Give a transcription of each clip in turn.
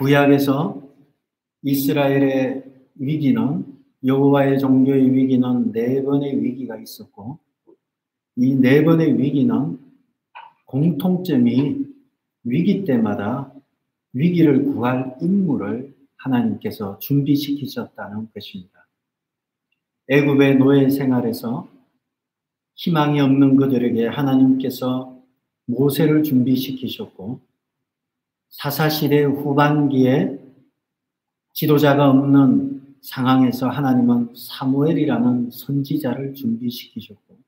구약에서 이스라엘의 위기는, 여호와의 종교의 위기는 네 번의 위기가 있었고, 이 네 번의 위기는 공통점이 위기 때마다 위기를 구할 인물을 하나님께서 준비시키셨다는 것입니다. 애굽의 노예 생활에서 희망이 없는 그들에게 하나님께서 모세를 준비시키셨고, 사사시대 후반기에 지도자가 없는 상황에서 하나님은 사무엘이라는 선지자를 준비시키셨고,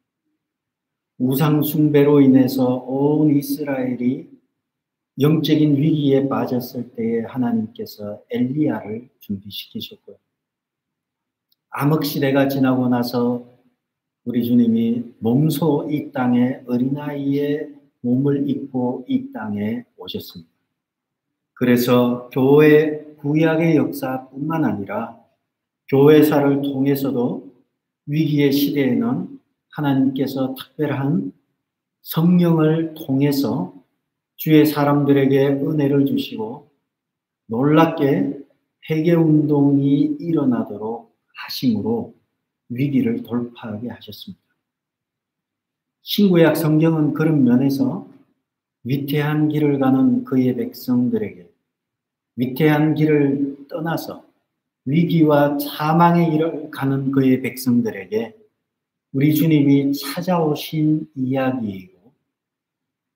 우상 숭배로 인해서 온 이스라엘이 영적인 위기에 빠졌을 때에 하나님께서 엘리야를 준비시키셨고요. 암흑시대가 지나고 나서 우리 주님이 몸소 이 땅에 어린아이의 몸을 입고 이 땅에 오셨습니다. 그래서 교회 구약의 역사뿐만 아니라 교회사를 통해서도 위기의 시대에는 하나님께서 특별한 성령을 통해서 주의 사람들에게 은혜를 주시고 놀랍게 회개운동이 일어나도록 하심으로 위기를 돌파하게 하셨습니다. 신구약 성경은 그런 면에서 위태한 길을 가는 그의 백성들에게, 위태한 길을 떠나서 위기와 사망의 길을 가는 그의 백성들에게 우리 주님이 찾아오신 이야기이고,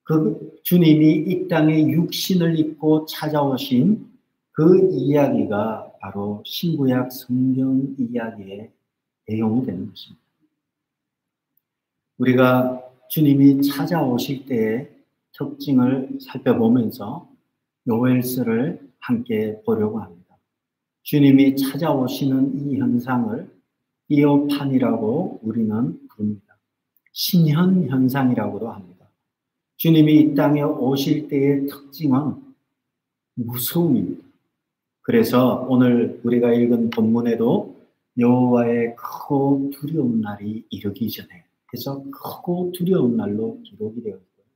그 주님이 이 땅에 육신을 입고 찾아오신 그 이야기가 바로 신구약 성경 이야기의 내용이 되는 것입니다. 우리가 주님이 찾아오실 때의 특징을 살펴보면서 요엘서를 함께 보려고 합니다. 주님이 찾아오시는 이 현상을 이어판이라고 우리는 부릅니다. 신현 현상이라고도 합니다. 주님이 이 땅에 오실 때의 특징은 무서움입니다. 그래서 오늘 우리가 읽은 본문에도 여호와의 크고 두려운 날이 이르기 전에, 그래서 크고 두려운 날로 기록이 되어 있고요.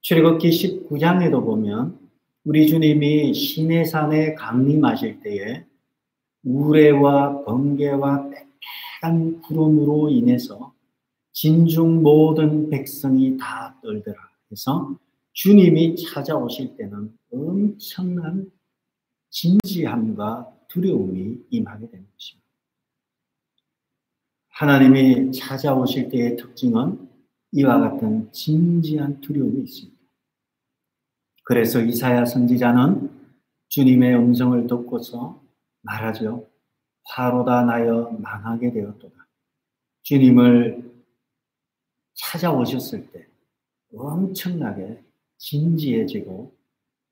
출애굽기 19장에도 보면 우리 주님이 시내산에 강림하실 때에 우레와 번개와 빽빽한 구름으로 인해서 진중 모든 백성이 다 떨더라. 그래서 주님이 찾아오실 때는 엄청난 진지함과 두려움이 임하게 되는 것입니다. 하나님이 찾아오실 때의 특징은 이와 같은 진지한 두려움이 있습니다. 그래서 이사야 선지자는 주님의 음성을 듣고서 말하죠. 화로다 나여 망하게 되었도다. 주님을 찾아오셨을 때 엄청나게 진지해지고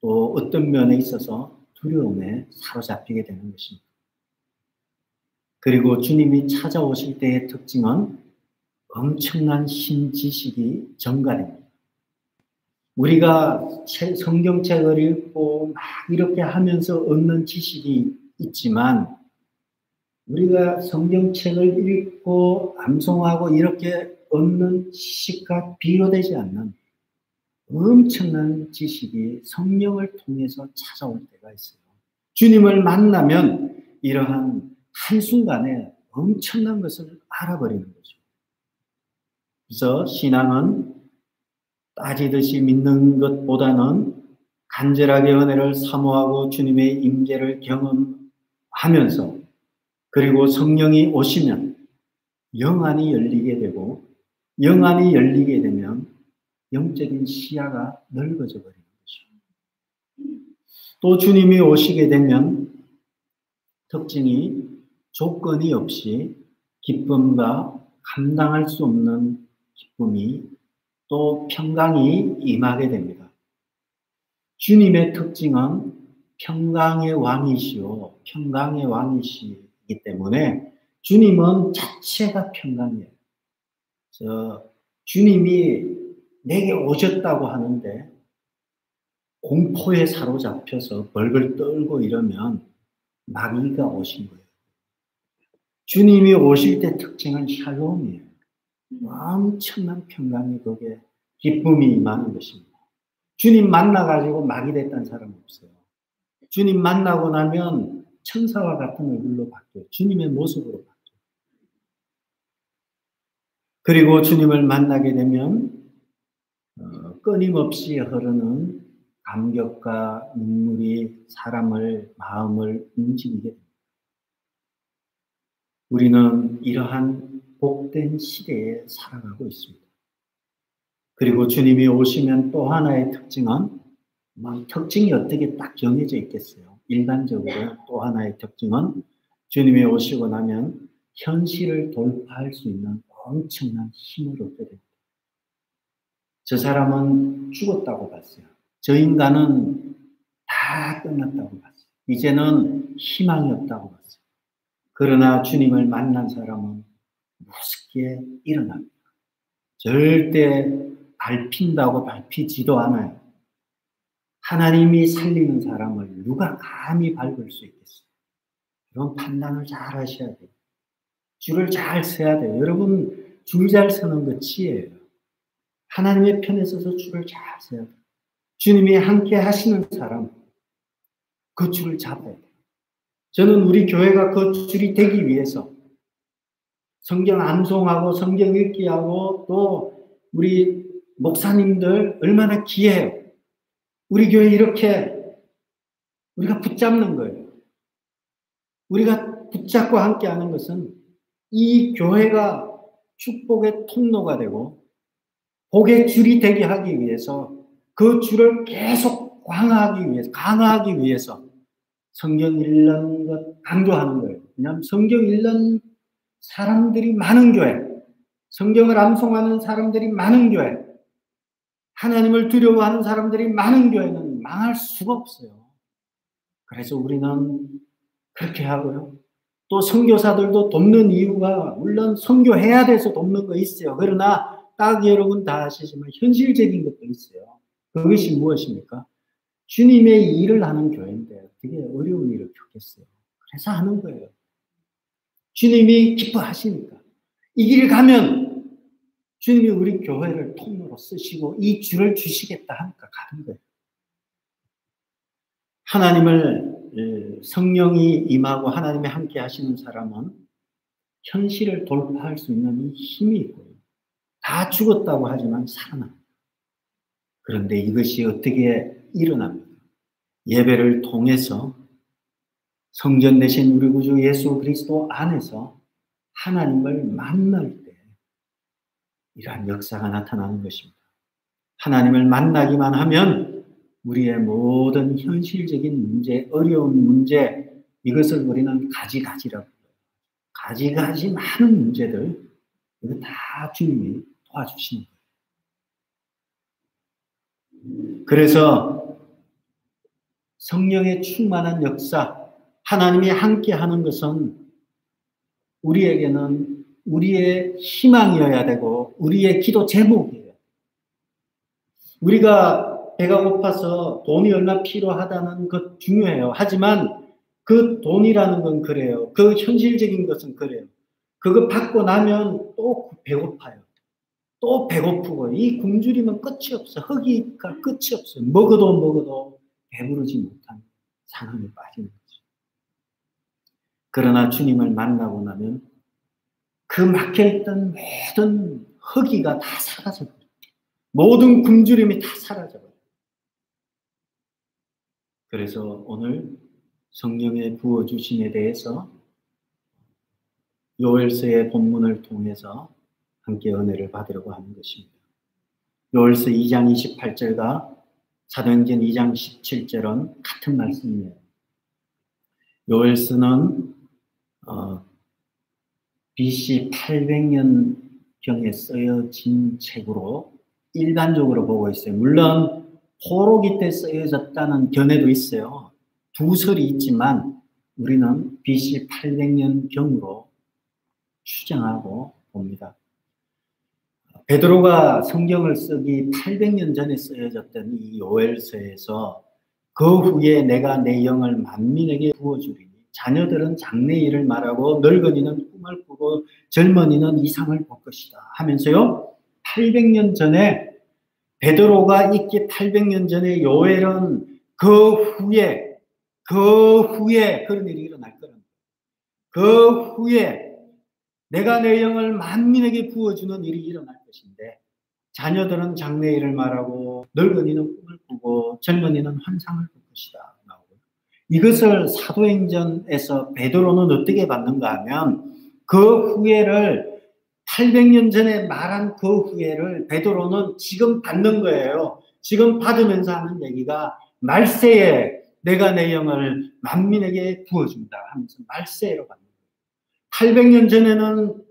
또 어떤 면에 있어서 두려움에 사로잡히게 되는 것입니다. 그리고 주님이 찾아오실 때의 특징은 엄청난 신지식이 전가됩니다. 우리가 성경책을 읽고 막 이렇게 하면서 얻는 지식이 있지만, 우리가 성경책을 읽고 암송하고 이렇게 얻는 지식과 비교되지 않는 엄청난 지식이 성령을 통해서 찾아올 때가 있어요. 주님을 만나면 이러한 한순간에 엄청난 것을 알아버리는 거죠. 그래서 신앙은 따지듯이 믿는 것보다는 간절하게 은혜를 사모하고 주님의 임재를 경험하면서, 그리고 성령이 오시면 영안이 열리게 되고, 영안이 열리게 되면 영적인 시야가 넓어져 버리는 거죠. 또 주님이 오시게 되면 특징이 조건이 없이 기쁨과 감당할 수 없는 기쁨이, 또 평강이 임하게 됩니다. 주님의 특징은 평강의 왕이시오, 평강의 왕이시기 때문에 주님은 자체가 평강이에요. 주님이 내게 오셨다고 하는데 공포에 사로잡혀서 벌벌 떨고 이러면 마귀가 오신 거예요. 주님이 오실 때 특징은 샬롬이에요. 엄청난 평강이, 거기에 기쁨이 임하는 것입니다. 주님 만나가지고 마귀 됐다는 사람 없어요. 주님 만나고 나면 천사와 같은 얼굴로 바뀌어요. 주님의 모습으로 바뀌어요. 그리고 주님을 만나게 되면 끊임없이 흐르는 감격과 눈물이 사람을 마음을 움직이게 됩니다. 우리는 이러한 복된 시대에 살아가고 있습니다. 그리고 주님이 오시면 또 하나의 특징은 특징이 어떻게 딱 정해져 있겠어요. 일반적으로 또 하나의 특징은 주님이 오시고 나면 현실을 돌파할 수 있는 엄청난 힘을 얻게 됩니다. 저 사람은 죽었다고 봤어요. 저 인간은 다 끝났다고 봤어요. 이제는 희망이 없다고 봤어요. 그러나 주님을 만난 사람은 무섭게 일어납니다. 절대 밟힌다고 밟히지도 않아요. 하나님이 살리는 사람을 누가 감히 밟을 수 있겠어요? 그런 판단을 잘 하셔야 돼요. 줄을 잘 서야 돼요. 여러분, 줄 잘 서는 거 지혜예요. 하나님의 편에 서서 줄을 잘 서야 돼요. 주님이 함께 하시는 사람, 그 줄을 잡아야 돼요. 저는 우리 교회가 그 줄이 되기 위해서 성경 암송하고 성경 읽기하고 또 우리 목사님들 얼마나 귀해요. 우리 교회 이렇게 우리가 붙잡는 거예요. 우리가 붙잡고 함께 하는 것은 이 교회가 축복의 통로가 되고 복의 줄이 되게 하기 위해서 그 줄을 계속 강화하기 위해서 성경 읽는 것 강조하는 거예요. 왜냐하면 성경 읽는 사람들이 많은 교회, 성경을 암송하는 사람들이 많은 교회, 하나님을 두려워하는 사람들이 많은 교회는 망할 수가 없어요. 그래서 우리는 그렇게 하고요. 또 선교사들도 돕는 이유가 물론 선교해야 돼서 돕는 거 있어요. 그러나 딱 여러분 다 아시지만 현실적인 것도 있어요. 그것이 무엇입니까? 주님의 일을 하는 교회인데 어떻게 어려운 일을 겪겠어요. 그래서 하는 거예요. 주님이 기뻐하시니까. 이 길을 가면 주님이 우리 교회를 통로로 쓰시고 이 줄을 주시겠다 하니까 가는 거예요. 하나님을 성령이 임하고 하나님이 함께 하시는 사람은 현실을 돌파할 수 있는 힘이 있고요. 다 죽었다고 하지만 살아납니다. 그런데 이것이 어떻게 일어납니까? 예배를 통해서 성전 되신 우리 구주 예수 그리스도 안에서 하나님을 만날 때 이러한 역사가 나타나는 것입니다. 하나님을 만나기만 하면 우리의 모든 현실적인 문제, 어려운 문제, 이것을 우리는 가지가지라고 해요. 가지가지 많은 문제들, 이거 다 주님이 도와주시는 거예요. 그래서 성령의 충만한 역사, 하나님이 함께 하는 것은 우리에게는 우리의 희망이어야 되고 우리의 기도 제목이에요. 우리가 배가 고파서 돈이 얼마 필요하다는 것 중요해요. 하지만 그 돈이라는 건 그래요. 그 현실적인 것은 그래요. 그거 받고 나면 또 배고파요. 또 배고프고 이 굶주리면 끝이 없어. 허기가 끝이 없어요. 먹어도 배부르지 못한 상황에 빠지는 거죠. 그러나 주님을 만나고 나면 그 막혀있던 모든 허기가 다 사라져버려요. 모든 굶주림이 다 사라져버려요. 그래서 오늘 성령의 부어주심에 대해서 요엘서의 본문을 통해서 함께 은혜를 받으려고 하는 것입니다. 요엘서 2장 28절과 사도행전 2장 17절은 같은 말씀이에요. 요엘서는 BC 800년경에 쓰여진 책으로 일반적으로 보고 있어요. 물론 포로기 때 쓰여졌다는 견해도 있어요. 두 설이 있지만 우리는 BC 800년경으로 추정하고 봅니다. 베드로가 성경을 쓰기 800년 전에 쓰여졌던 이 요엘서에서 그 후에 내가 내 영을 만민에게 부어주리니 자녀들은 장래 일을 말하고 늙은이는 꿈을 꾸고 젊은이는 이상을 볼 것이다 하면서요. 800년 전에 베드로가 있기 800년 전에 요엘은 그 후에 그 후에 그런 일이 일어날 거랍니다. 그 후에 내가 내 영을 만민에게 부어주는 일이 일어날 것인데, 자녀들은 장래일을 말하고 늙은이는 꿈을 꾸고 젊은이는 환상을 볼 것이다. 이것을 사도행전에서 베드로는 어떻게 받는가 하면, 그 후회를 800년 전에 말한 그 후회를 베드로는 지금 받는 거예요. 지금 받으면서 하는 얘기가 말세에 내가 내 영을 만민에게 부어준다 하면서 말세로 받는 거예요. 800년 전에는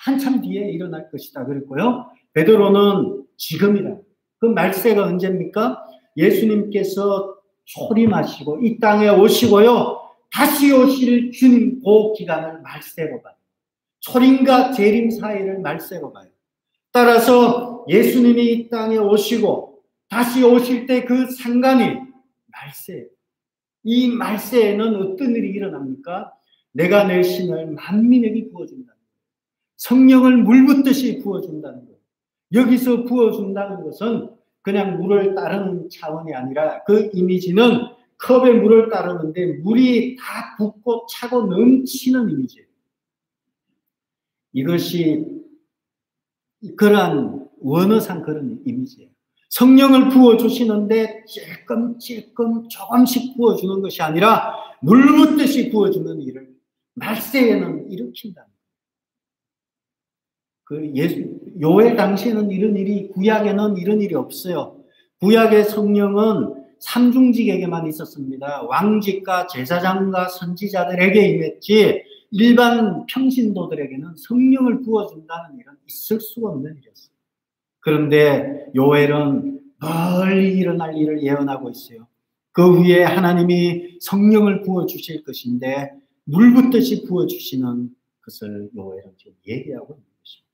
한참 뒤에 일어날 것이다 그랬고요. 베드로는 지금이다. 그 말세가 언제입니까? 예수님께서 초림하시고 이 땅에 오시고요, 다시 오실 주님 그 기간을 말세로 봐요. 초림과 재림 사이를 말세로 봐요. 따라서 예수님이 이 땅에 오시고 다시 오실 때 그 상관이 말세예요. 이 말세에는 어떤 일이 일어납니까? 내가 내 신을 만민에게 부어준다는 거예요. 성령을 물 붓듯이 부어준다는 거예요. 여기서 부어준다는 것은 그냥 물을 따르는 차원이 아니라, 그 이미지는 컵에 물을 따르는데 물이 다 붓고 차고 넘치는 이미지예요. 이것이 그러한 원어상 그런 이미지예요. 성령을 부어주시는데 찔끔찔끔 조금씩 부어주는 것이 아니라 물 붓듯이 부어주는 일을 말세에는 일으킨다. 요엘 당시에는 이런 일이, 구약에는 이런 일이 없어요. 구약의 성령은 삼중직에게만 있었습니다. 왕직과 제사장과 선지자들에게 임했지 일반 평신도들에게는 성령을 부어준다는 일은 있을 수가 없는 일이었어요. 그런데 요엘은 멀리 일어날 일을 예언하고 있어요. 그 위에 하나님이 성령을 부어주실 것인데 물 붓듯이 부어주시는 것을 요엘은 지금 얘기하고 있는 것입니다.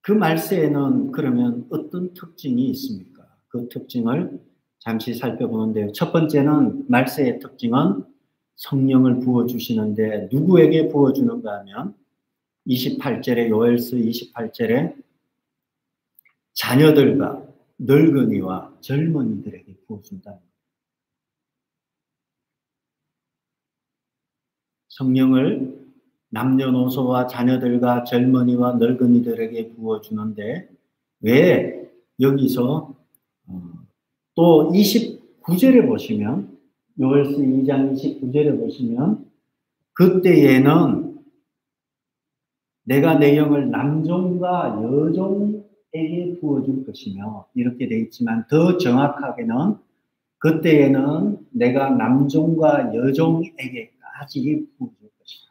그 말세에는 그러면 어떤 특징이 있습니까? 그 특징을 잠시 살펴보는데요. 첫 번째는, 말세의 특징은 성령을 부어주시는데 누구에게 부어주는가 하면 28절에, 요엘서 28절에 자녀들과 늙은이와 젊은이들에게 부어준다. 성령을 남녀노소와 자녀들과 젊은이와 늙은이들에게 부어주는데, 왜 여기서 또 29절에 보시면, 요엘서 2장 29절에 보시면, 그때에는 내가 내 영을 남종과 여종에게 부어줄 것이며, 이렇게 되어 있지만 더 정확하게는 그때에는 내가 남종과 여종에게까지 부어줄 것이다.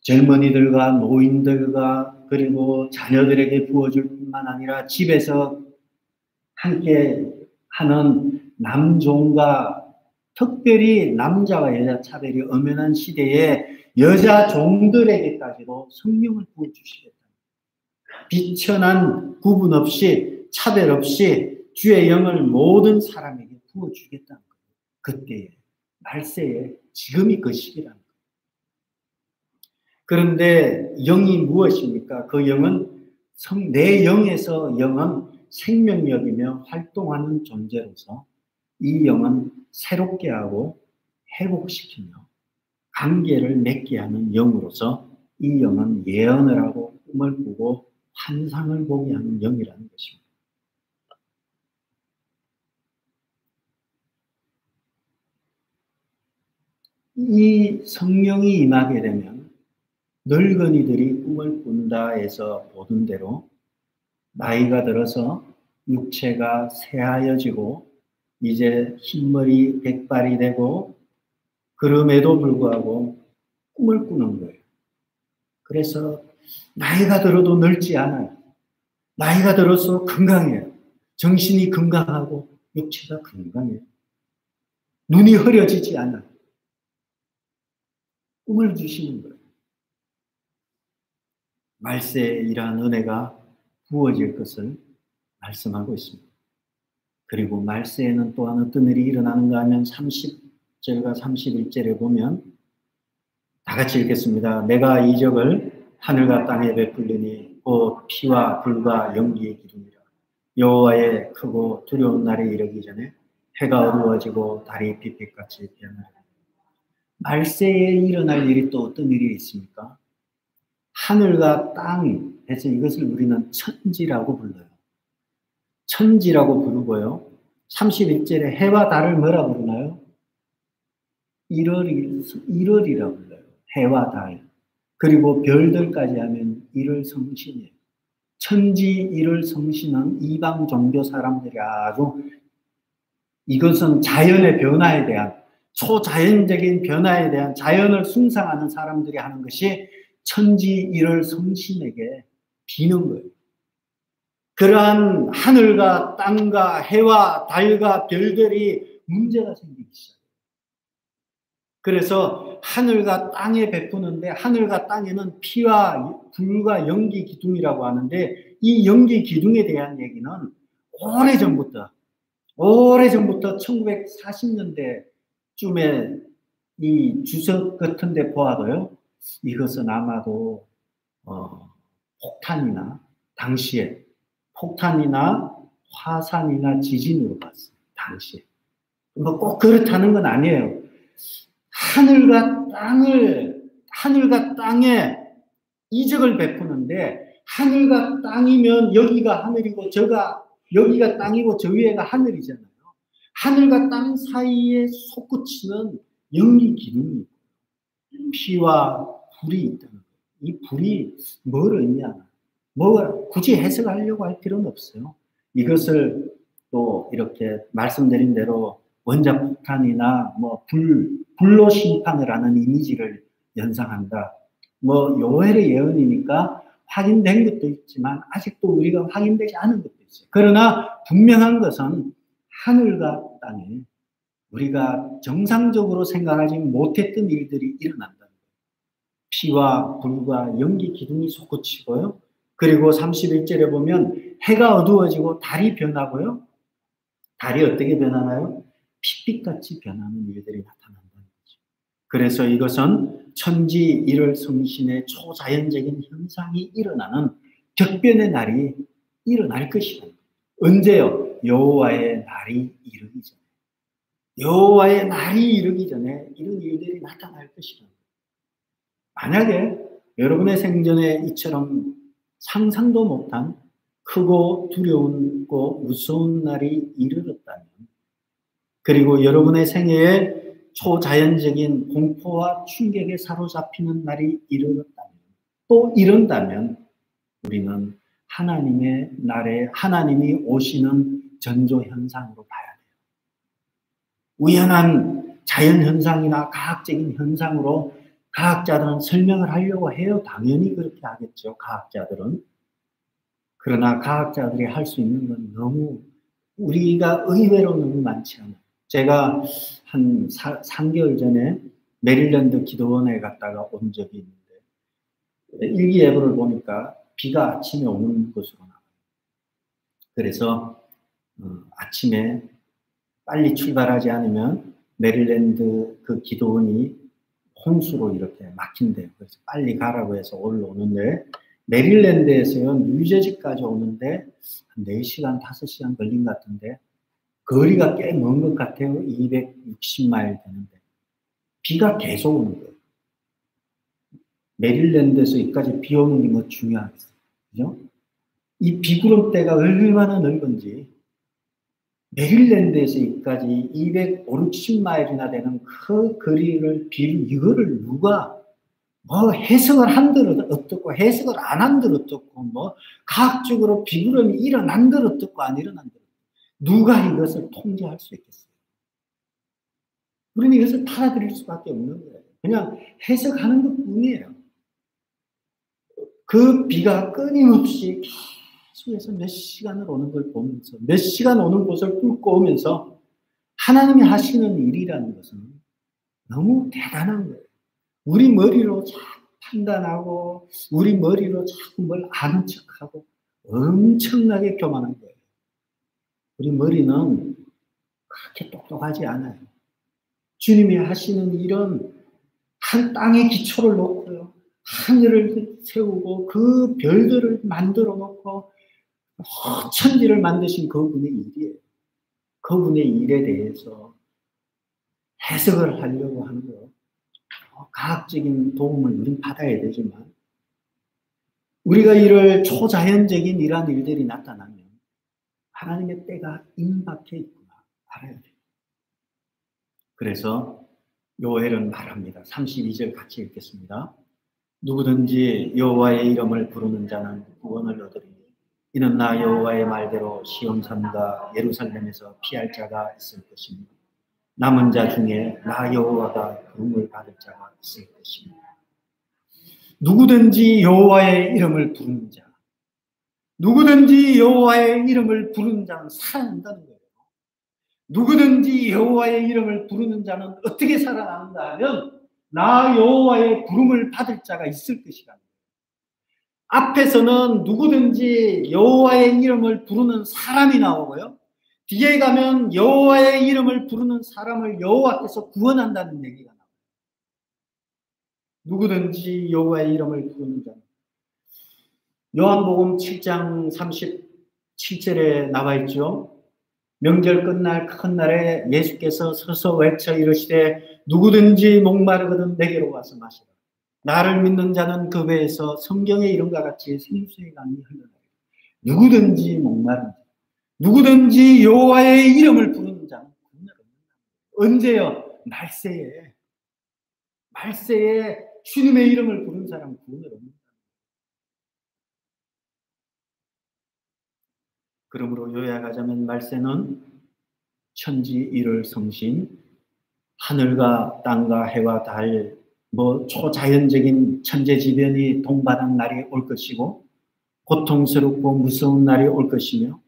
젊은이들과 노인들과 그리고 자녀들에게 부어줄 뿐만 아니라 집에서 함께 하는 남종과, 특별히 남자와 여자 차별이 엄연한 시대에 여자 종들에게까지도 성령을 부어주시겠다. 비천한 구분 없이, 차별 없이 주의 영을 모든 사람에게 부어주겠다는 거예요. 그때에, 말세에, 지금이 그 시기라는 거예요. 그런데 영이 무엇입니까? 그 영은 내 영에서, 영은 생명력이며 활동하는 존재로서 이 영은 새롭게 하고 회복시키며 관계를 맺게 하는 영으로서 이 영은 예언을 하고 꿈을 꾸고 환상을 보게 하는 영이라는 것입니다. 이 성령이 임하게 되면 늙은이들이 꿈을 꾼다 해서 보던 대로 나이가 들어서 육체가 새하여지고 이제 흰머리 백발이 되고, 그럼에도 불구하고 꿈을 꾸는 거예요. 그래서 나이가 들어도 늙지 않아요. 나이가 들어서 건강해요. 정신이 건강하고 육체가 건강해요. 눈이 흐려지지 않아요. 꿈을 주시는 거예요. 말세에 이러한 은혜가 부어질 것을 말씀하고 있습니다. 그리고 말세에는 또한 어떤 일이 일어나는가 하면 30절과 31절에 보면 다 같이 읽겠습니다. 내가 이적을 하늘과 땅에 베풀리니 곧 피와 불과 연기의 기름이라. 여호와의 크고 두려운 날이 이르기 전에 해가 어두워지고 달이 빛빛같이 변하리라. 말세에 일어날 일이 또 어떤 일이 있습니까? 하늘과 땅 해서 이것을 우리는 천지라고 불러요. 천지라고 부르고요. 31절에 해와 달을 뭐라 부르나요? 일월이라 불러요. 해와 달. 그리고 별들까지 하면 일월성신이에요. 천지 일월성신은 이방 종교 사람들이 아주 이것은 자연의 변화에 대한 초자연적인 변화에 대한 자연을 숭상하는 사람들이 하는 것이 천지 일월성신에게 비는 거예요. 그러한 하늘과 땅과 해와 달과 별들이 문제가 생기기 시작해요. 그래서 하늘과 땅에 베푸는데 하늘과 땅에는 피와 불과 연기 기둥이라고 하는데 이 연기 기둥에 대한 얘기는 오래전부터 1940년대쯤에 이 주석 같은 데 보아도요. 이것은 아마도 폭탄이나 당시에 폭탄이나 화산이나 지진으로 봤어요. 당시에. 뭐 꼭 그렇다는 건 아니에요. 하늘과 땅에 이적을 베푸는데 하늘과 땅이면 여기가 하늘이고 여기가 땅이고 저 위에가 하늘이잖아요. 하늘과 땅 사이에 솟구치는 연기 기둥이 피와 불이 있다는 거예요. 이 불이 뭘 의미하나? 굳이 해석하려고 할 필요는 없어요. 이것을 또 이렇게 말씀드린 대로 원자폭탄이나 불로 심판을 하는 이미지를 연상한다. 요엘의 예언이니까 확인된 것도 있지만 아직도 우리가 확인되지 않은 것도 있어요. 그러나 분명한 것은 하늘과 땅에 우리가 정상적으로 생각하지 못했던 일들이 일어난다는 거예요. 피와 불과 연기 기둥이 솟구치고요. 그리고 31절에 보면 해가 어두워지고 달이 변하고요. 달이 어떻게 변하나요? 빛빛같이 변하는 일들이 나타난다는 거죠. 그래서 이것은 천지 일월성신의 초자연적인 현상이 일어나는 격변의 날이 일어날 것이다. 언제요? 여호와의 날이 이르기 전에. 여호와의 날이 이르기 전에 이런 일들이 나타날 것이다. 만약에 여러분의 생전에 이처럼 상상도 못한 크고 두려운고 무서운 날이 이르렀다면, 그리고 여러분의 생애에 초자연적인 공포와 충격에 사로잡히는 날이 이르렀다면, 또 이런다면 우리는 하나님의 날에 하나님이 오시는 전조 현상으로 봐야 돼요. 우연한 자연현상이나 과학적인 현상으로 과학자들은 설명을 하려고 해요. 당연히 그렇게 하겠죠. 과학자들은. 그러나 과학자들이 할 수 있는 건 너무 우리가 의외로 너무 많지 않아요. 제가 한 3개월 전에 메릴랜드 기도원에 갔다가 온 적이 있는데 일기예보를 보니까 비가 아침에 오는 것으로 나와요. 그래서 아침에 빨리 출발하지 않으면 메릴랜드 그 기도원이 홍수로 이렇게 막힌대요. 그래서 빨리 가라고 해서 올라오는데 메릴랜드에서요 뉴저지까지 오는데 한 4시간, 5시간 걸린 것 같은데 거리가 꽤 먼 것 같아요. 260마일 되는데 비가 계속 오는 거예요. 메릴랜드에서 여기까지 비 오는 게 뭐 중요하겠어요. 그죠? 이 비구름대가 얼마나 넓은지 메릴랜드에서 여기까지 250마일이나 되는 그 거리를 이거를 누가 해석을 한들 어떻고 해석을 안 한들 어떻고 과학적으로 비구름이 일어난들 어떻고 안 일어난들 누가 이것을 통제할 수 있겠어요? 우리는 이것을 받아들일 수밖에 없는 거예요. 그냥 해석하는 것뿐이에요. 그 비가 끊임없이 계속해서 몇 시간을 오는 걸 보면서 몇 시간 오는 곳을 뚫고 오면서 하나님이 하시는 일이라는 것은 너무 대단한 거예요. 우리 머리로 자꾸 판단하고 우리 머리로 자꾸 뭘 아는 척하고 엄청나게 교만한 거예요. 우리 머리는 그렇게 똑똑하지 않아요. 주님이 하시는 일은 한 땅에 기초를 놓고요. 하늘을 세우고 그 별들을 만들어 놓고 천지를 만드신 그분의 일이에요. 그분의 일에 대해서 해석을 하려고 하는 거, 과학적인 도움을 우리는 받아야 되지만, 우리가 이럴 초자연적인 이러한 일들이 나타나면 하나님의 때가 임박해 있구나 알아야 돼요. 그래서 요엘은 말합니다. 32절 같이 읽겠습니다. 누구든지 여호와의 이름을 부르는 자는 구원을 얻으리니 이는 나 여호와의 말대로 시온산과 예루살렘에서 피할 자가 있을 것입니다. 남은 자 중에 나 여호와가 부름을 받을 자가 있을 것입니다. 누구든지 여호와의 이름을 부르는 자, 누구든지 여호와의 이름을 부르는 자는 살아난다는 거예요. 누구든지 여호와의 이름을 부르는 자는 어떻게 살아나는가 하면 나 여호와의 부름을 받을 자가 있을 것이다. 앞에서는 누구든지 여호와의 이름을 부르는 사람이 나오고요. 뒤에 가면 여호와의 이름을 부르는 사람을 여호와께서 구원한다는 얘기가 나와요. 누구든지 여호와의 이름을 부르는 자. 요한복음 7장 37절에 나와 있죠. 명절 끝날 큰 날에 예수께서 서서 외쳐 이르시되 누구든지 목마르거든 내게로 와서 마시라. 나를 믿는 자는 그 배에서 성경의 이름과 같이 생수의 강이 흘러나리라. 누구든지 목마른 자, 누구든지 여호와의 이름을 부르는 자는 구원을 얻는다. 언제요? 말세에 주님의 이름을 부르는 사람은 구원을 얻는다. 그러므로 요약하자면 말세는 천지 일월 성신, 하늘과 땅과 해와 달, 초자연적인 천재지변이 동반한 날이 올 것이고 고통스럽고 무서운 날이 올 것이며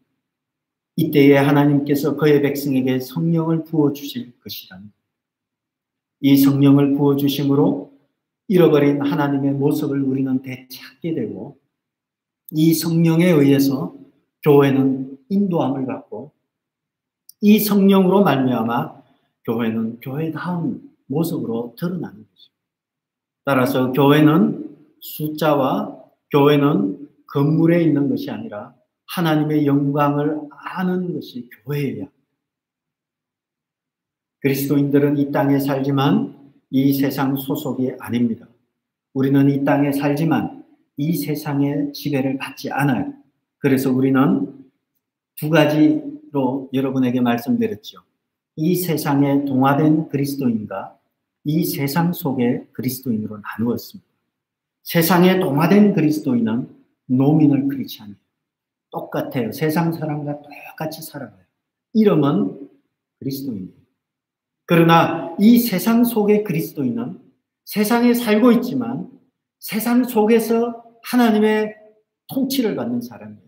이때에 하나님께서 그의 백성에게 성령을 부어주실 것이라는 이 성령을 부어주심으로 잃어버린 하나님의 모습을 우리는 되찾게 되고 이 성령에 의해서 교회는 인도함을 받고 이 성령으로 말미암아 교회는 교회다운 모습으로 드러나는 것입니다. 따라서 교회는 숫자와 교회는 건물에 있는 것이 아니라 하나님의 영광을 아는 것이 교회예요. 그리스도인들은 이 땅에 살지만 이 세상 소속이 아닙니다. 우리는 이 땅에 살지만 이 세상의 지배를 받지 않아요. 그래서 우리는 두 가지로 여러분에게 말씀드렸죠. 이 세상에 동화된 그리스도인과 이 세상 속의 그리스도인으로 나누었습니다. 세상에 동화된 그리스도인은 노미널 크리스찬이에요. 똑같아요. 세상 사람과 똑같이 살아가요. 이름은 그리스도인이에요. 그러나 이 세상 속의 그리스도인은 세상에 살고 있지만 세상 속에서 하나님의 통치를 받는 사람이에요.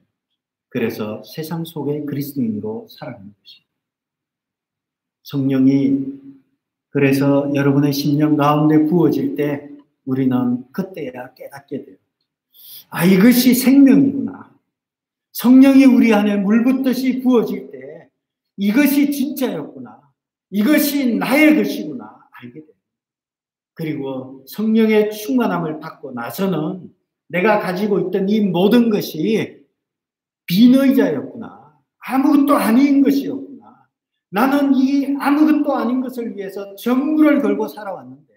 그래서 세상 속의 그리스도인으로 살아가는 것입니다. 성령이 그래서 여러분의 심령 가운데 부어질 때 우리는 그때야 깨닫게 돼요. 이것이 생명이구나. 성령이 우리 안에 물붓듯이 부어질 때 이것이 진짜였구나. 이것이 나의 것이구나. 알게 돼요. 그리고 성령의 충만함을 받고 나서는 내가 가지고 있던 이 모든 것이 비너이자였구나. 아무것도 아닌 것이었구나. 나는 이 아무것도 아닌 것을 위해서 전부를 걸고 살아왔는데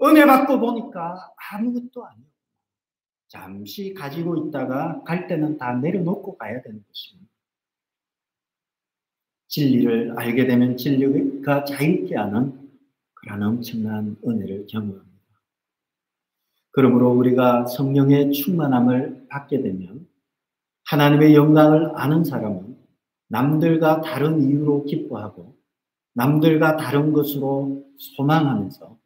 은혜 받고 보니까 아무것도 아니었구나. 잠시 가지고 있다가 갈 때는 다 내려놓고 가야 되는 것입니다. 진리를 알게 되면 진리가 자유케 하는 그런 엄청난 은혜를 경험합니다. 그러므로 우리가 성령의 충만함을 받게 되면 하나님의 영광을 아는 사람은 남들과 다른 이유로 기뻐하고 남들과 다른 것으로 소망하면서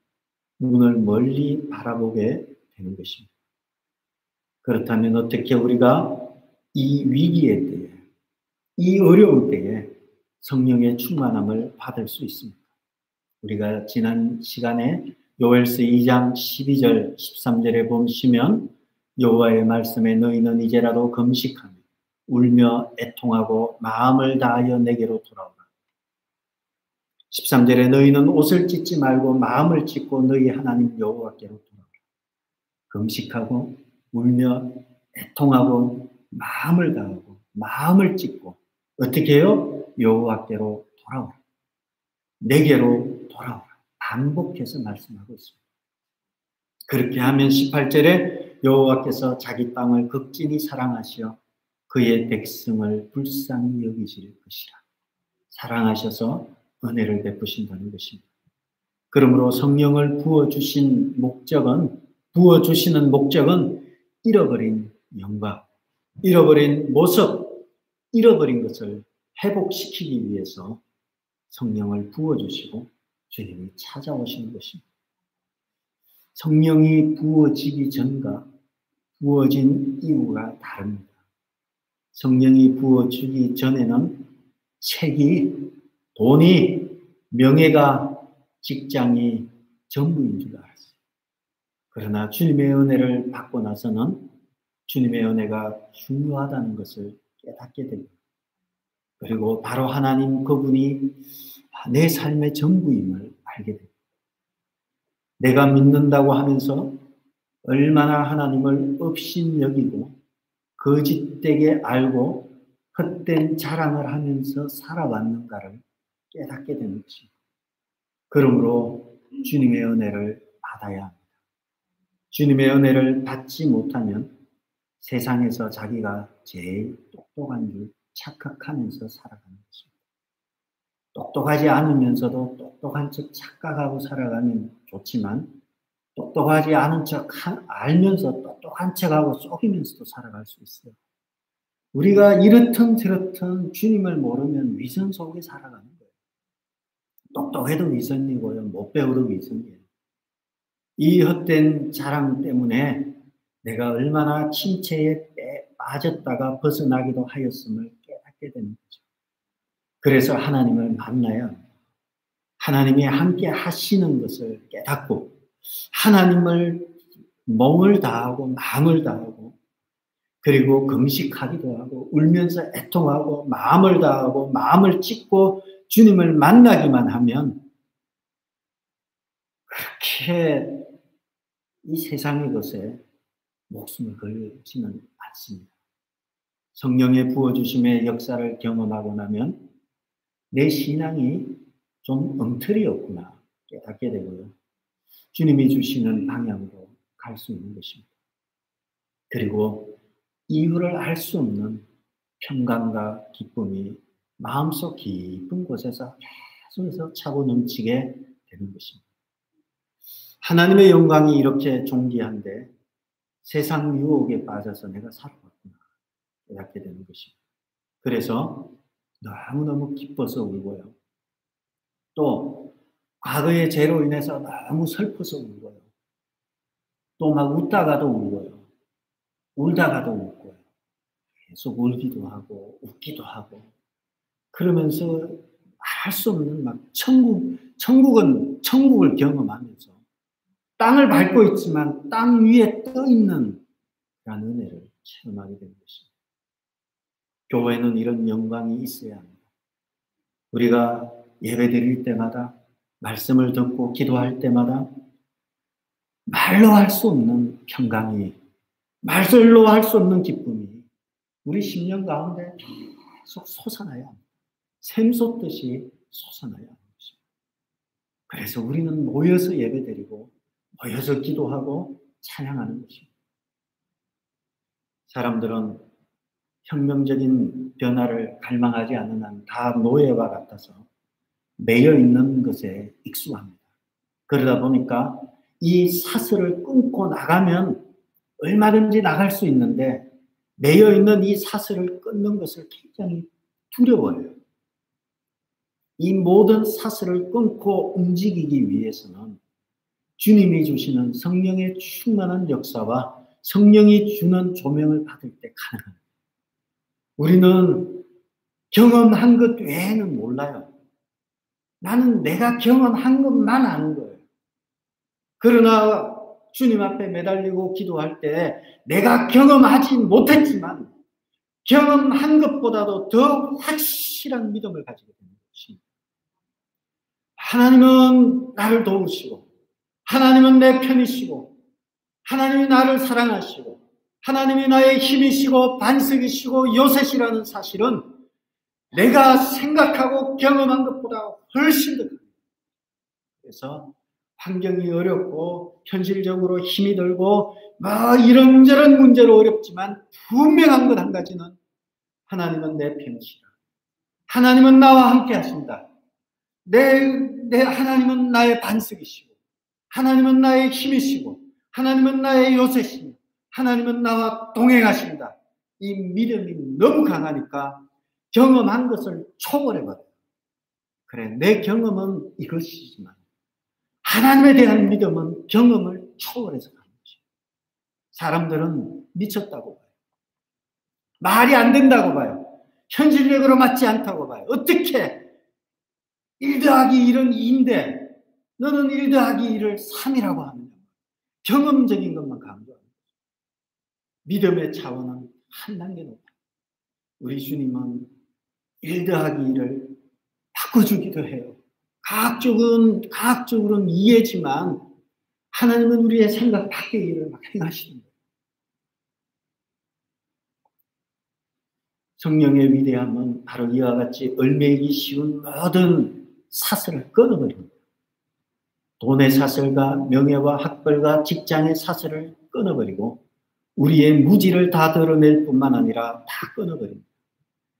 눈을 멀리 바라보게 되는 것입니다. 그렇다면 어떻게 우리가 이 위기의 때에, 이 어려울 때에 성령의 충만함을 받을 수 있습니까? 우리가 지난 시간에 요엘서 2장 12절, 13절에 보시면 여호와의 말씀에 너희는 이제라도 금식하며 울며 애통하고 마음을 다하여 내게로 돌아오라. 13절에 너희는 옷을 찢지 말고 마음을 찢고 너희 하나님 여호와께로 돌아오라. 금식하고 울며 애통하고 마음을 다하고 마음을 찢고 어떻게 해요? 여호와께로 돌아오라. 내게로 돌아오라. 반복해서 말씀하고 있습니다. 그렇게 하면 18절에 여호와께서 자기 땅을 극진히 사랑하시어 그의 백성을 불쌍히 여기실 것이라. 사랑하셔서 은혜를 베푸신다는 것입니다. 그러므로 성령을 부어주시는 목적은 잃어버린 영광, 잃어버린 모습, 잃어버린 것을 회복시키기 위해서 성령을 부어주시고 주님이 찾아오시는 것입니다. 성령이 부어지기 전과 부어진 이후가 다릅니다. 성령이 부어지기 전에는 책이, 돈이, 명예가, 직장이 전부인 줄 알았어요. 그러나 주님의 은혜를 받고 나서는 주님의 은혜가 중요하다는 것을 깨닫게 됩니다. 그리고 바로 하나님 그분이 내 삶의 전부임을 알게 됩니다. 내가 믿는다고 하면서 얼마나 하나님을 업신여기고 거짓되게 알고 헛된 자랑을 하면서 살아왔는가를 깨닫게 되는 것입니다. 그러므로 주님의 은혜를 받아야 합니다. 주님의 은혜를 받지 못하면 세상에서 자기가 제일 똑똑한 줄 착각하면서 살아가는 것입니다. 똑똑하지 않으면서도 똑똑한 척 착각하고 살아가면 좋지만 똑똑하지 않은 척 알면서 똑똑한 척하고 속이면서도 살아갈 수 있어요. 우리가 이렇든 저렇든 주님을 모르면 위선 속에 살아가는 거예요. 똑똑해도 위선이고요. 못 배워도 위선이에요. 이 헛된 자랑 때문에 내가 얼마나 침체에 빠졌다가 벗어나기도 하였음을 깨닫게 되는 거죠. 그래서 하나님을 만나야 합니다. 하나님이 함께 하시는 것을 깨닫고 하나님을 몸을 다하고 마음을 다하고 그리고 금식하기도 하고 울면서 애통하고 마음을 다하고 마음을 찢고 주님을 만나기만 하면 그렇게 이 세상의 것에 목숨을 걸지는 않습니다. 성령의 부어주심의 역사를 경험하고 나면 내 신앙이 좀 엉터리였구나 깨닫게 되고요. 주님이 주시는 방향으로 갈 수 있는 것입니다. 그리고 이유를 알 수 없는 평강과 기쁨이 마음속 깊은 곳에서 계속해서 차고 넘치게 되는 것입니다. 하나님의 영광이 이렇게 존귀한데 세상 유혹에 빠져서 내가 살아왔구나 깨닫게 되는 것입니다. 그래서 너무너무 기뻐서 울고요. 또 과거의 죄로 인해서 너무 슬퍼서 울고요. 또 막 웃다가도 울고요. 울다가도 웃고요. 계속 울기도 하고 웃기도 하고 그러면서 알 수 없는 막 천국을 경험하면서 땅을 밟고 있지만 땅 위에 떠 있는 그런 은혜를 체험하게 되는 것입니다. 교회는 이런 영광이 있어야 합니다. 우리가 예배 드릴 때마다 말씀을 듣고 기도할 때마다 말로 할 수 없는 평강이 말로 할 수 없는 기쁨이 우리 심령 가운데 계속 솟아나야 합니다. 샘솟듯이 솟아나야 하는 것입니다. 그래서 우리는 모여서 예배드리고 모여서 기도하고 찬양하는 것입니다. 사람들은 혁명적인 변화를 갈망하지 않는 한 다 노예와 같아서 매여 있는 것에 익숙합니다. 그러다 보니까 이 사슬을 끊고 나가면 얼마든지 나갈 수 있는데 매여 있는 이 사슬을 끊는 것을 굉장히 두려워해요. 이 모든 사슬을 끊고 움직이기 위해서는 주님이 주시는 성령의 충만한 역사와 성령이 주는 조명을 받을 때 가능합니다. 우리는 경험한 것 외에는 몰라요. 나는 내가 경험한 것만 아는 거예요. 그러나 주님 앞에 매달리고 기도할 때 내가 경험하지 못했지만 경험한 것보다도 더 확실한 믿음을 가지게 되는 것입니다. 하나님은 나를 도우시고 하나님은 내 편이시고 하나님이 나를 사랑하시고 하나님이 나의 힘이시고 반석이시고 요새시라는 사실은 내가 생각하고 경험한 것보다 훨씬 더 큽니다. 그래서 환경이 어렵고 현실적으로 힘이 들고 이런저런 문제로 어렵지만 분명한 것 한 가지는 하나님은 내 편이시라. 하나님은 나와 함께 하신다. 하나님은 나의 반석이시고 하나님은 나의 힘이시고 하나님은 나의 요새시고 하나님은 나와 동행하신다. 이 믿음이 너무 강하니까 경험한 것을 초월해버려요. 그래, 내 경험은 이것이지만 하나님에 대한 믿음은 경험을 초월해서 가는 것이에요. 사람들은 미쳤다고 봐요. 말이 안 된다고 봐요. 현실적으로 맞지 않다고 봐요. 어떻게 1 더하기 1은 2인데 너는 1 더하기 1을 3이라고 하느냐. 경험적인 것만 강조합니다. 믿음의 차원은 한 단계 높아요. 우리 주님은 1 더하기 1을 바꿔주기도 해요. 과학적으로는 이해지만 하나님은 우리의 생각 밖의 일을 막 행하시는 거예요. 성령의 위대함은 바로 이와 같이 얼매이기 쉬운 모든 사슬을 끊어버립니다. 돈의 사슬과 명예와 학벌과 직장의 사슬을 끊어버리고 우리의 무지를 다 드러낼 뿐만 아니라 다 끊어버립니다.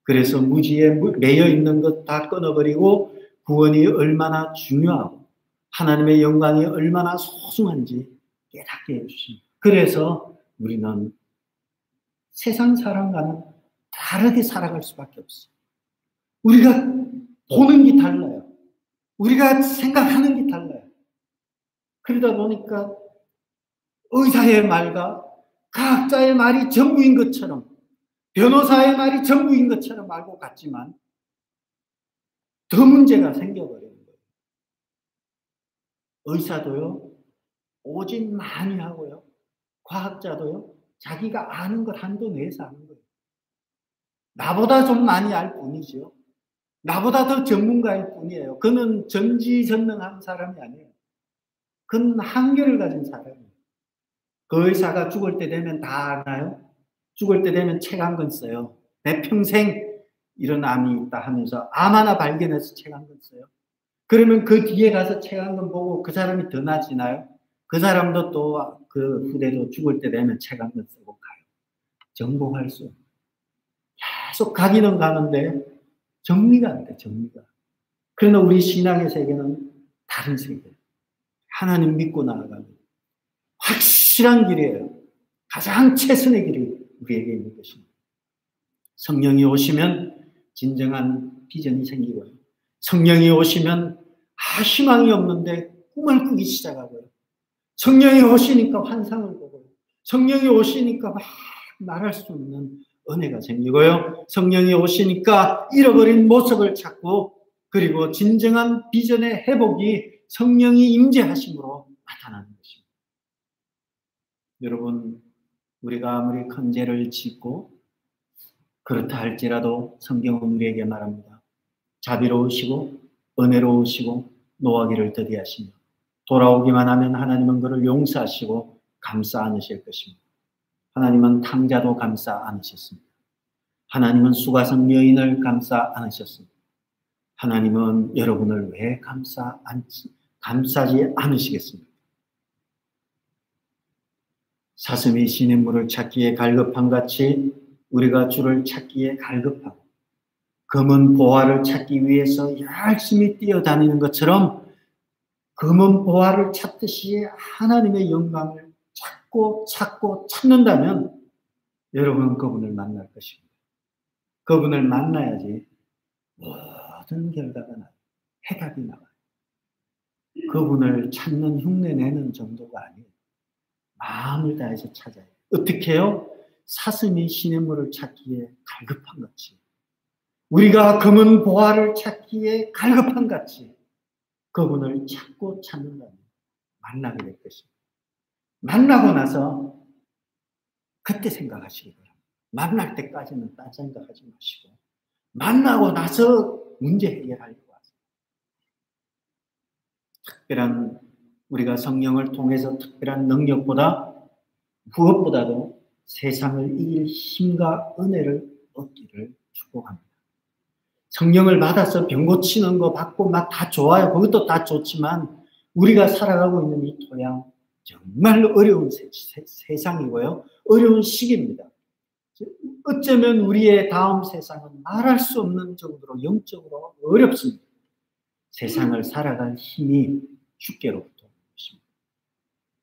그래서 무지에 매여 있는 것 다 끊어버리고 구원이 얼마나 중요하고 하나님의 영광이 얼마나 소중한지 깨닫게 해주십니다. 그래서 우리는 세상 사람과는 다르게 살아갈 수밖에 없어요. 우리가 보는 게 달라요. 우리가 생각하는 게 달라요. 그러다 보니까 의사의 말과 과학자의 말이 전부인 것처럼 변호사의 말이 전부인 것처럼 알고 갔지만 더 문제가 생겨버리는 거예요. 의사도요, 오직 많이 하고요. 과학자도요, 자기가 아는 것 한도 내에서 하는 거예요. 나보다 좀 많이 알 뿐이죠. 나보다 더 전문가일 뿐이에요. 그는 전지전능한 사람이 아니에요. 그는 한계를 가진 사람이에요. 그 의사가 죽을 때 되면 다 알아요. 죽을 때 되면 책 한 권 써요. 내 평생 이런 암이 있다 하면서 암 하나 발견해서 책 한 권 써요. 그러면 그 뒤에 가서 책 한 권 보고 그 사람이 더 나아지나요? 그 사람도 또 그 후대도 죽을 때 되면 책 한 권 쓰고 가요. 정복할 수 없어요. 계속 가기는 가는데 정리가 안 돼, 정리가. 그러나 우리 신앙의 세계는 다른 세계예요. 하나님 믿고 나아가는 확실한 길이에요. 가장 최선의 길이 우리에게 있는 것입니다. 성령이 오시면 진정한 비전이 생기고요. 성령이 오시면 희망이 없는데 꿈을 꾸기 시작하고요. 성령이 오시니까 환상을 보고요. 성령이 오시니까 막 말할 수 없는 은혜가 생기고요. 성령이 오시니까 잃어버린 모습을 찾고 그리고 진정한 비전의 회복이 성령이 임재하심으로 나타나는 것입니다. 여러분, 우리가 아무리 큰 죄를 짓고 그렇다 할지라도 성경은 우리에게 말합니다. 자비로우시고 은혜로우시고 노하기를 더디하시며 돌아오기만 하면 하나님은 그를 용서하시고 감싸 안으실 것입니다. 하나님은 탕자도 감싸 안으셨습니다. 하나님은 수가성 여인을 감싸 안으셨습니다. 하나님은 여러분을 왜 감싸지 않으시겠습니까? 사슴이 시냇물을 찾기에 갈급한 같이 우리가 주를 찾기에 갈급하고 검은 보화를 찾기 위해서 열심히 뛰어다니는 것처럼 검은 보화를 찾듯이 하나님의 영광을 찾고 찾는다면 여러분은 그분을 만날 것입니다. 그분을 만나야지 모든 결과가 나요. 해답이 나와요. 그분을 찾는 흉내 내는 정도가 아니에요. 마음을 다해서 찾아요. 어떻게 해요? 사슴이 시냇물을 찾기에 갈급한 같이 우리가 검은 보화를 찾기에 갈급한 같이 그분을 찾고 찾는다면 만나게 될 것입니다. 만나고 나서 그때 생각하시기 바랍니다. 만날 때까지는 딴 생각하지 마시고 만나고 나서 문제 해결하려고 하세요. 특별한 우리가 성령을 통해서 특별한 능력보다 무엇보다도 세상을 이길 힘과 은혜를 얻기를 축복합니다. 성령을 받아서 병 고치는 거 받고 막 다 좋아요. 그것도 다 좋지만 우리가 살아가고 있는 이 토양 정말 어려운 세상이고요. 어려운 시기입니다. 어쩌면 우리의 다음 세상은 말할 수 없는 정도로 영적으로 어렵습니다. 세상을 살아갈 힘이 주께로부터 오십니다.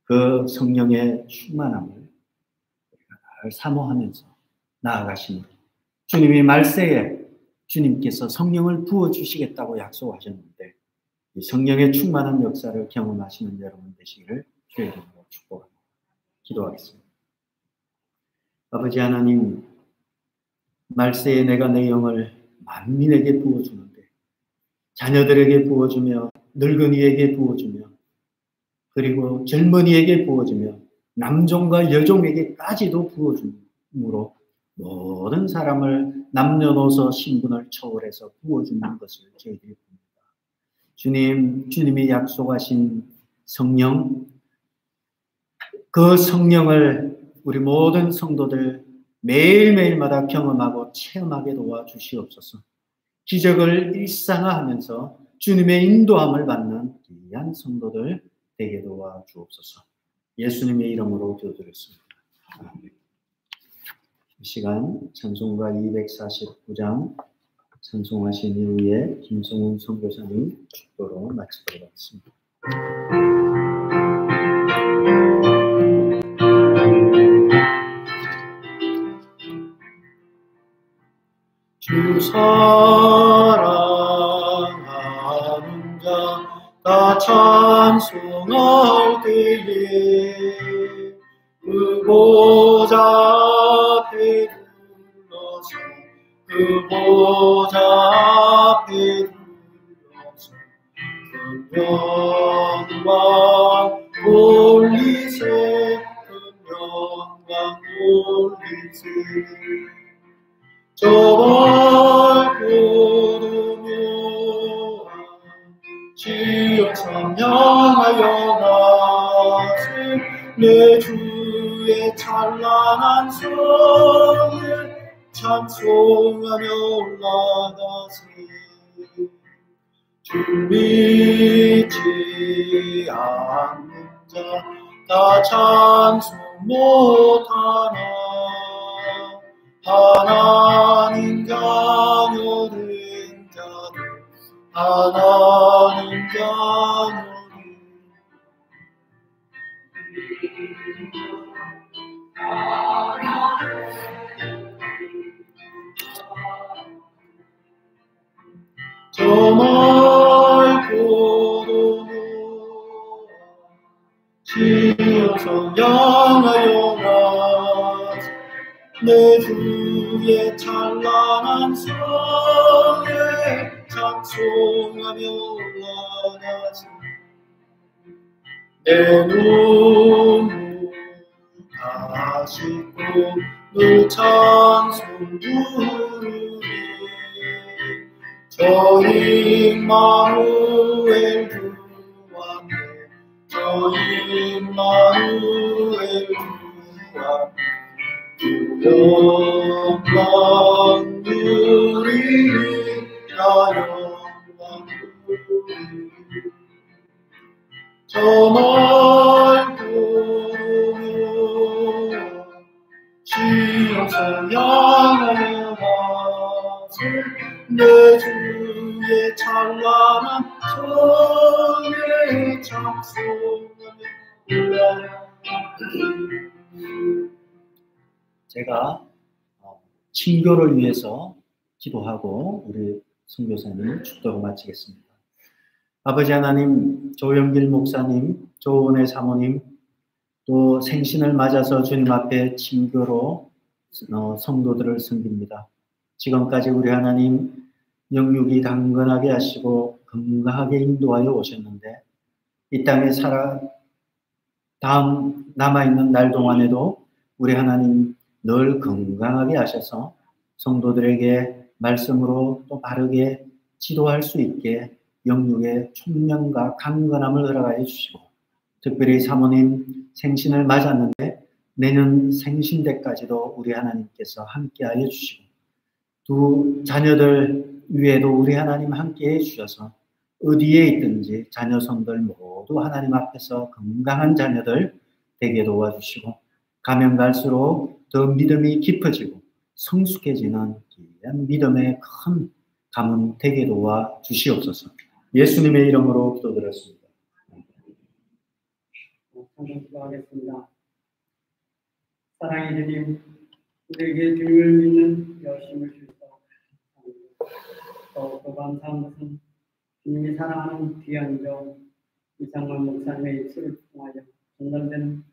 그 성령의 충만함을 우리가 늘 사모하면서 나아가십니다. 주님이 말세에 주님께서 성령을 부어주시겠다고 약속하셨는데 이 성령의 충만한 역사를 경험하시는 여러분 되시기를 주의 이름으로 축복합니다. 기도하겠습니다. 아버지 하나님, 말세에 내가 내 영을 만민에게 부어주는데 자녀들에게 부어주며 늙은이에게 부어주며 그리고 젊은이에게 부어주며 남종과 여종에게까지도 부어줌으로 모든 사람을 남녀노소 신분을 초월해서 부어주는 것을 저희들이 봅니다. 주님이 약속하신 성령, 그 성령을 우리 모든 성도들 매일매일마다 경험하고 체험하게 도와주시옵소서. 기적을 일상화하면서 주님의 인도함을 받는 귀한 성도들 되게 도와주옵소서. 예수님의 이름으로 기도드렸습니다. 아멘. 이 시간 찬송가 249장 찬송하신 이후에 김성훈 선교사님 축도로 마치도록 하겠습니다. 주 사랑하는 자 다 찬송할 때에 그 보좌 앞에 둘러서 그 보좌 앞에 둘러서 그 영광 돌리세 그 영광 돌리세 저 밝고 지옥성 향하여 가세 내 주의 찬란한 성에 찬송하며 올라가세 주 믿지 않는 자 다 찬송 못하나 하나님 자녀된 자들 하나님 자녀된 저 멀고도 지어서 향하여 가세 내 주의 찬란한 성에 찬송하며 올라가세 내 눈물 다 씻고 늘 찬송 부르리 저 임마누엘 주 앞에 저 임마누엘 주 앞에 영광 누리리 나 영광 누리리 저 멀고 지어서 향하여 가세 내 주의 찬란한 성에 찬송하며 올라가 제가 친교를 위해서 기도하고 우리 선교사님 축도를 마치겠습니다. 아버지 하나님, 조영길 목사님, 조은혜 사모님, 또 생신을 맞아서 주님 앞에 친교로 성도들을 섬깁니다. 지금까지 우리 하나님 영육이 강건하게 하시고 건강하게 인도하여 오셨는데 이 땅에 다음 남아있는 날 동안에도 우리 하나님 늘 건강하게 하셔서 성도들에게 말씀으로 또 바르게 지도할 수 있게 영육의 총명과 강건함을 허락하여 주시고 특별히 사모님 생신을 맞았는데 내년 생신대까지도 우리 하나님께서 함께하여 주시고 두 자녀들 위에도 우리 하나님 함께해 주셔서 어디에 있든지 자녀 손들 모두 하나님 앞에서 건강한 자녀들 되게 도와주시고 가면 갈수록 더 믿음이 깊어지고 성숙해지는 귀한 믿음의 큰 가문 되게 도와 주시옵소서. 예수님의 이름으로 기도드렸습니다. 기도하겠습니다. 사랑의 주님, 우리에게 주님을 믿는 열심을 주셔서 더욱더 감사한 것은 주님이 사랑하는 귀한 종 이상만 목사님의 입술을 통하여 전달된